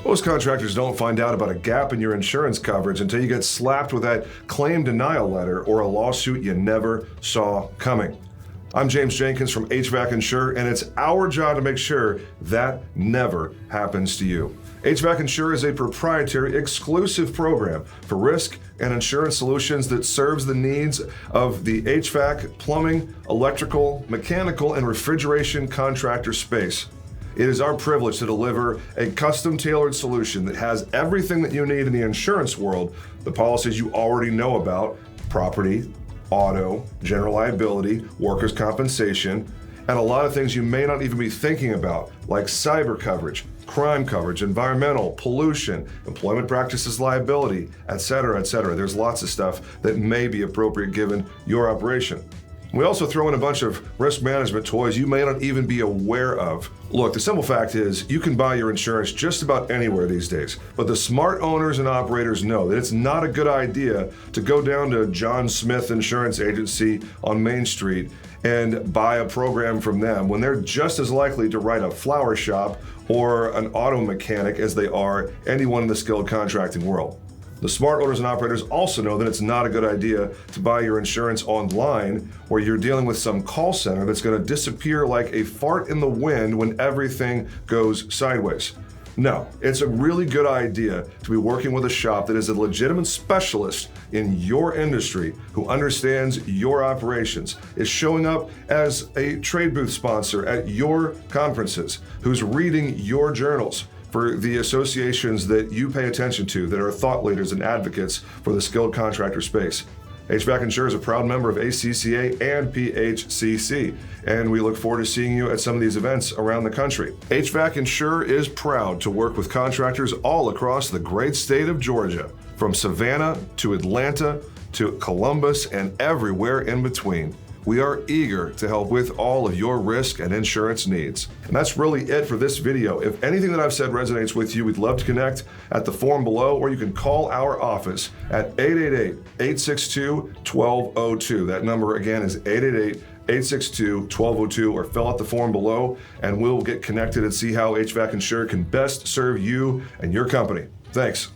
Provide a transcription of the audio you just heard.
Most contractors don't find out about a gap in your insurance coverage until you get slapped with that claim denial letter or a lawsuit you never saw coming. I'm James Jenkins from HVAC Insure, and it's our job to make sure that never happens to you. HVAC Insure is a proprietary, exclusive program for risk and insurance solutions that serves the needs of the HVAC, plumbing, electrical, mechanical, and refrigeration contractor space. It is our privilege to deliver a custom-tailored solution that has everything that you need in the insurance world, the policies you already know about: property, auto, general liability, workers' compensation, and a lot of things you may not even be thinking about, like cyber coverage, crime coverage, environmental, pollution, employment practices liability, etc., etc. There's lots of stuff that may be appropriate given your operation. We also throw in a bunch of risk management toys you may not even be aware of. Look, the simple fact is you can buy your insurance just about anywhere these days, but the smart owners and operators know that it's not a good idea to go down to John Smith Insurance Agency on Main Street and buy a program from them when they're just as likely to write a flower shop or an auto mechanic as they are anyone in the skilled contracting world. The smart owners and operators also know that it's not a good idea to buy your insurance online where you're dealing with some call center that's going to disappear like a fart in the wind when everything goes sideways. No, it's a really good idea to be working with a shop that is a legitimate specialist in your industry who understands your operations, is showing up as a trade booth sponsor at your conferences, who's reading your journals for the associations that you pay attention to that are thought leaders and advocates for the skilled contractor space. HVAC Insure is a proud member of ACCA and PHCC, and we look forward to seeing you at some of these events around the country. HVAC Insure is proud to work with contractors all across the great state of Georgia, from Savannah to Atlanta to Columbus and everywhere in between. We are eager to help with all of your risk and insurance needs. And that's really it for this video. If anything that I've said resonates with you, we'd love to connect at the form below, or you can call our office at 888-862-1202. That number again is 888-862-1202, or fill out the form below and we'll get connected and see how HVAC Insure can best serve you and your company. Thanks.